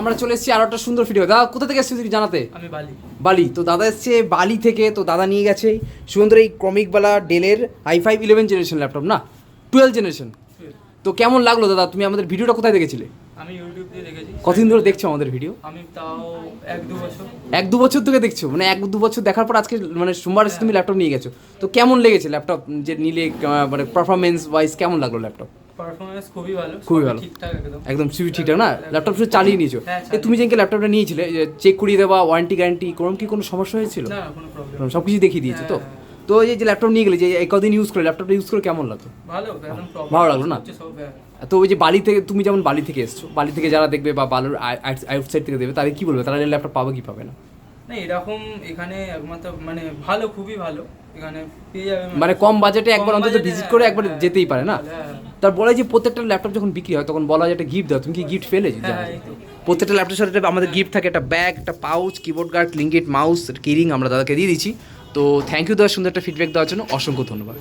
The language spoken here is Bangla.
আমরা চলে এসেছি আরো একটা সুন্দর ভিডিও। দাদা কোথা থেকে এসেছি জানাতে? আমি বালি। তো দাদা এসছে বালি থেকে, তো দাদা নিয়ে গেছে সুন্দর এই ক্রমিকওয়ালা ডেলের i5 11 জেনারেশন ল্যাপটপ, না 12 জেনারেশন। তো কেমন লাগলো দাদা? তুমি আমাদের ভিডিওটা কোথায় দেখেছিলে? আমি ইউটিউব দিয়ে দেখেছি। কতদিন ধরে দেখছো আমাদের ভিডিও? আমি তাও 1-2 বছর। 1-2 বছর থেকে দেখছো? মানে 1-2 বছর দেখার পর আজকে মানে সোমবার এসে তুমি ল্যাপটপ নিয়ে গেছো। তো কেমন লেগেছে ল্যাপটপ যে নিলে? মানে পারফরমেন্স ওয়াইজ কেমন লাগলো ল্যাপটপ? পারফরম্যান্স খুবই ভালো, খুবই ভালো, ঠিকঠাক একদম। একদম সুই ঠিকঠাক না? ল্যাপটপ শুধু চালিয়ে নিয়েছো? হ্যাঁ, তুমি যেদিনকে ল্যাপটপটা নিয়েছিলে চেক করিয়ে দেওয়া, ওয়ারেন্টি গ্যারান্টি কোনো সমস্যা হয়েছিল? না, কোনো প্রবলেম। সব কিছু দেখিয়ে দিয়েছে তো? তো এই যে ল্যাপটপ নিয়ে গেলে, যে এই কদিন ইউজ করে ল্যাপটপটা ইউজ করে কেমন লাগলো? ভালো, একদম প্রবলেম। ভালো লাগলো না? তো ওই যে বালি থেকে, তুমি যেমন বালি থেকে এসছো, বালি থেকে যারা দেখবে বা বালুর আউটসাইড থেকে দেখবে, তাদের কি বলবে? তারা ল্যাপটপ পাবে কি পাবে না? না, এরকম এখানে একমাত্র মানে ভালো, খুবই ভালো এখানে পেয়ে যাবে। মানে কম বাজেটে একবার অন্তত ভিজিট করে একবার যেতেই পারে না? হ্যাঁ। তার বলে যে প্রত্যেকটা ল্যাপটপ যখন বিক্রি হয় তখন বলা হয় একটা গিফট দাও। তুমি কি গিফট পেলে? হ্যাঁ, এই তো। প্রত্যেকটা ল্যাপটপের সাথে আমাদের গিফট থাকে, একটা ব্যাগ, একটা পাউচ, কিবোর্ড গার্ড, লিঙ্কেট, মাউস, কিরিং আমরা দাদাকে দিয়ে দিচ্ছি। তো থ্যাংক ইউ দাদা সুন্দর একটা ফিডব্যাক দেওয়ার জন্য, অসংখ্য ধন্যবাদ।